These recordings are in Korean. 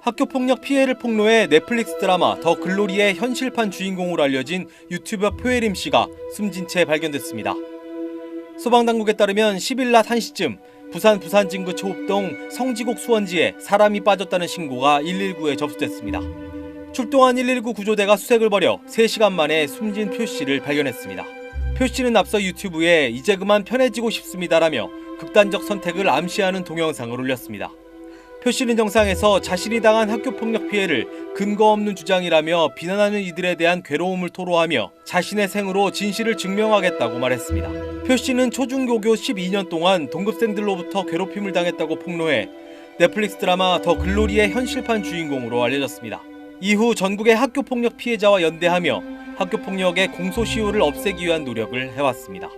학교폭력 피해를 폭로해 넷플릭스 드라마 더 글로리의 현실판 주인공으로 알려진 유튜버 표예림 씨가 숨진 채 발견됐습니다. 소방당국에 따르면 10일 낮 1시쯤 부산 부산진구 초읍동 성지곡 수원지에 사람이 빠졌다는 신고가 119에 접수됐습니다. 출동한 119 구조대가 수색을 벌여 3시간 만에 숨진 표 씨를 발견했습니다. 표 씨는 앞서 유튜브에 이제 그만 편해지고 싶습니다라며 극단적 선택을 암시하는 동영상을 올렸습니다. 표 씨는 영상에서 자신이 당한 학교폭력 피해를 근거 없는 주장이라며 비난하는 이들에 대한 괴로움을 토로하며 자신의 생으로 진실을 증명하겠다고 말했습니다. 표 씨는 초중고교 12년 동안 동급생들로부터 괴롭힘을 당했다고 폭로해 넷플릭스 드라마 더 글로리의 현실판 주인공으로 알려졌습니다. 이후 전국의 학교폭력 피해자와 연대하며 학교폭력의 공소시효를 없애기 위한 노력을 해왔습니다.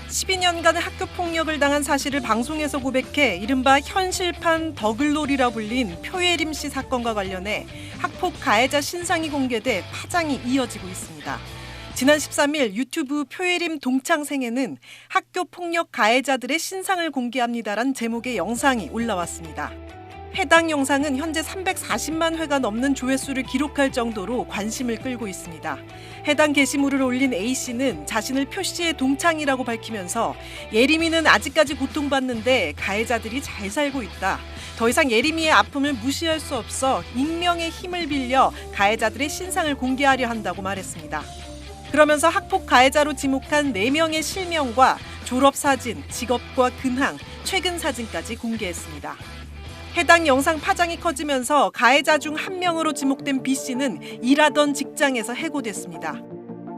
(12년간) 학교폭력을 당한 사실을 방송에서 고백해 이른바 현실판 더글로리라 불린 표예림 씨 사건과 관련해 학폭 가해자 신상이 공개돼 파장이 이어지고 있습니다. 지난 13일 유튜브 표예림 동창생에는 학교폭력 가해자들의 신상을 공개합니다란 제목의 영상이 올라왔습니다. 해당 영상은 현재 340만 회가 넘는 조회수를 기록할 정도로 관심을 끌고 있습니다. 해당 게시물을 올린 A씨는 자신을 표 씨의 동창이라고 밝히면서 예림이는 아직까지 고통받는데 가해자들이 잘 살고 있다. 더 이상 예림이의 아픔을 무시할 수 없어 익명의 힘을 빌려 가해자들의 신상을 공개하려 한다고 말했습니다. 그러면서 학폭 가해자로 지목한 4명의 실명과 졸업사진, 직업과 근황, 최근 사진까지 공개했습니다. 해당 영상 파장이 커지면서 가해자 중 한 명으로 지목된 B씨는 일하던 직장에서 해고됐습니다.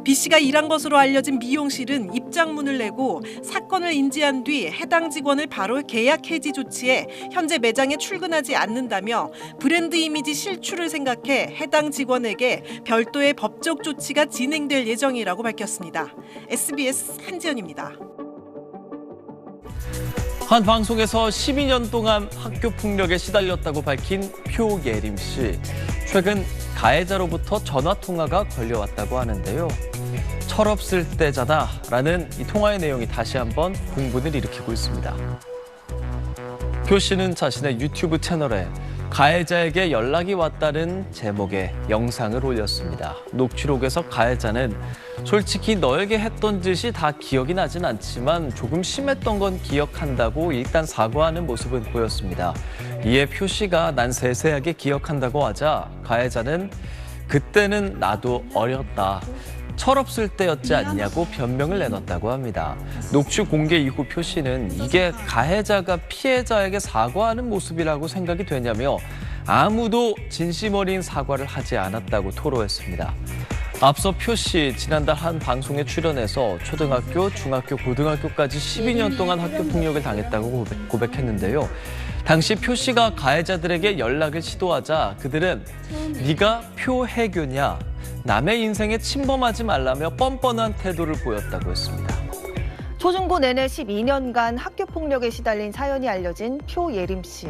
B씨가 일한 것으로 알려진 미용실은 입장문을 내고 사건을 인지한 뒤 해당 직원을 바로 계약 해지 조치해 현재 매장에 출근하지 않는다며 브랜드 이미지 실추를 생각해 해당 직원에게 별도의 법적 조치가 진행될 예정이라고 밝혔습니다. SBS 한지연입니다. 한 방송에서 12년 동안 학교 폭력에 시달렸다고 밝힌 표예림 씨. 최근 가해자로부터 전화 통화가 걸려왔다고 하는데요. 철없을 때잖아라는 이 통화의 내용이 다시 한번 공분을 일으키고 있습니다. 표 씨는 자신의 유튜브 채널에 가해자에게 연락이 왔다는 제목의 영상을 올렸습니다. 녹취록에서 가해자는 솔직히 너에게 했던 짓이 다 기억이 나진 않지만 조금 심했던 건 기억한다고 일단 사과하는 모습은 보였습니다. 이에 표 씨가 난 세세하게 기억한다고 하자 가해자는 그때는 나도 어렸다. 철없을 때였지 않냐고 변명을 내놨다고 합니다. 녹취 공개 이후 표 씨는 이게 가해자가 피해자에게 사과하는 모습이라고 생각이 되냐며 아무도 진심 어린 사과를 하지 않았다고 토로했습니다. 앞서 표 씨 지난달 한 방송에 출연해서 초등학교, 중학교, 고등학교까지 12년 동안 학교 폭력을 당했다고 고백했는데요. 당시 표 씨가 가해자들에게 연락을 시도하자 그들은 네가 표해교냐? 남의 인생에 침범하지 말라며 뻔뻔한 태도를 보였다고 했습니다. 초중고 내내 12년간 학교 폭력에 시달린 사연이 알려진 표예림 씨.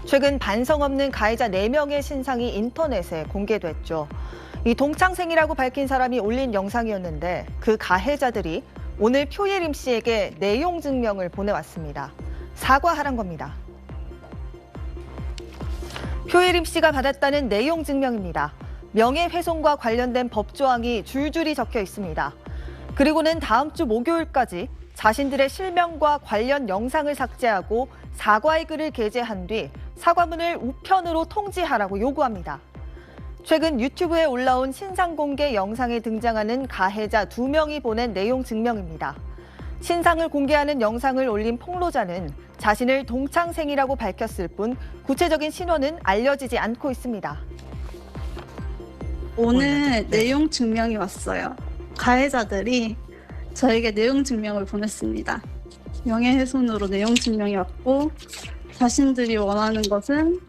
최근 반성 없는 가해자 4명의 신상이 인터넷에 공개됐죠. 이 동창생이라고 밝힌 사람이 올린 영상이었는데 그 가해자들이 오늘 표예림 씨에게 내용 증명을 보내왔습니다. 사과하란 겁니다. 표예림 씨가 받았다는 내용 증명입니다. 명예훼손과 관련된 법조항이 줄줄이 적혀 있습니다. 그리고는 다음 주 목요일까지 자신들의 실명과 관련 영상을 삭제하고 사과의 글을 게재한 뒤 사과문을 우편으로 통지하라고 요구합니다. 최근 유튜브에 올라온 신상 공개 영상에 등장하는 가해자 2명이 보낸 내용 증명입니다. 신상을 공개하는 영상을 올린 폭로자는 자신을 동창생이라고 밝혔을 뿐 구체적인 신원은 알려지지 않고 있습니다. 오늘 내용 증명이 왔어요. 가해자들이 저에게 내용 증명을 보냈습니다. 명예훼손으로 내용 증명이 왔고 자신들이 원하는 것은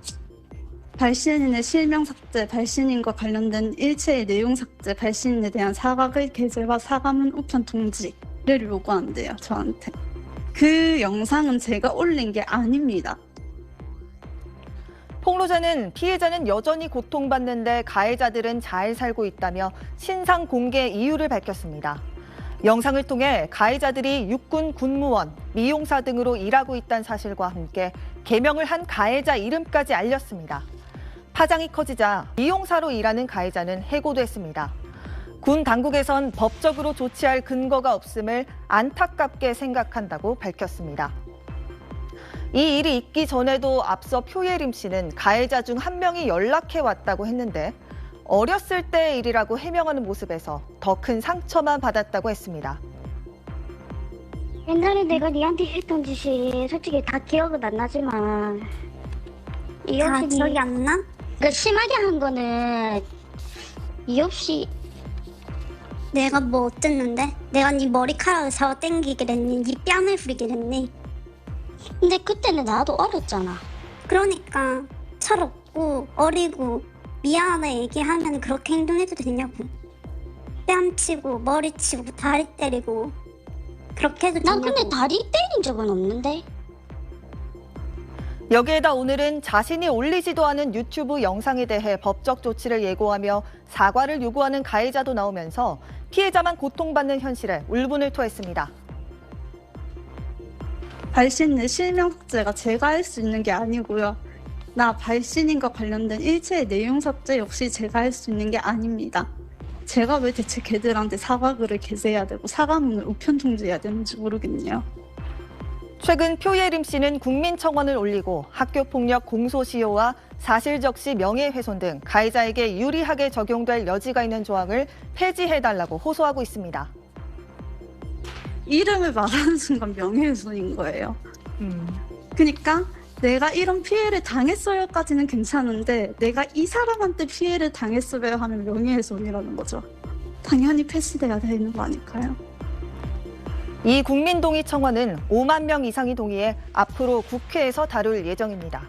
발신인의 실명 삭제, 발신인과 관련된 일체의 내용 삭제, 발신인에 대한 사과글 게재와 사과문 우편 통지를 요구한대요, 저한테. 그 영상은 제가 올린 게 아닙니다. 폭로자는 피해자는 여전히 고통받는데 가해자들은 잘 살고 있다며 신상 공개 이유를 밝혔습니다. 영상을 통해 가해자들이 육군 군무원, 미용사 등으로 일하고 있다는 사실과 함께 개명을 한 가해자 이름까지 알렸습니다. 파장이 커지자 미용사로 일하는 가해자는 해고됐습니다. 군 당국에선 법적으로 조치할 근거가 없음을 안타깝게 생각한다고 밝혔습니다. 이 일이 있기 전에도 앞서 표예림 씨는 가해자 중 한 명이 연락해 왔다고 했는데 어렸을 때의 일이라고 해명하는 모습에서 더 큰 상처만 받았다고 했습니다. 옛날에 내가 니한테 했던 짓이 솔직히 다 기억은 안 나지만 이 다 없이 기억이 안 나? 그 심하게 한 거는 이 없이 내가 뭐 어쨌는데? 내가 네 머리카락을 잡아 당기게 됐니? 네 뺨을 부리게 됐니? 근데 그때는 나도 어렸잖아. 그러니까 철없고 어리고 미안하다 얘기하면 그렇게 행동해도 되냐고. 뺨 치고 머리 치고 다리 때리고 그렇게 해도 난 되냐고. 근데 다리 때린 적은 없는데. 여기에다 오늘은 자신이 올리지도 않은 유튜브 영상에 대해 법적 조치를 예고하며 사과를 요구하는 가해자도 나오면서 피해자만 고통받는 현실에 울분을 토했습니다. 발신 내 실명 삭제가 제가 할 수 있는 게 아니고요. 나 발신인과 관련된 일체의 내용 삭제 역시 제가 할 수 있는 게 아닙니다. 제가 왜 대체 걔들한테 사과글을 게재해야 되고 사과문을 우편 통지해야 되는지 모르겠네요. 최근 표예림 씨는 국민청원을 올리고 학교폭력 공소시효와 사실적시 명예훼손 등 가해자에게 유리하게 적용될 여지가 있는 조항을 폐지해달라고 호소하고 있습니다. 이름을 말하는 순간 명예훼손인 거예요. 그러니까 내가 이런 피해를 당했어요까지는 괜찮은데 내가 이 사람한테 피해를 당했어요 하면 명예훼손이라는 거죠. 당연히 폐지돼야 되는 거 아닐까요? 이 국민동의 청원은 5만 명 이상이 동의해 앞으로 국회에서 다룰 예정입니다.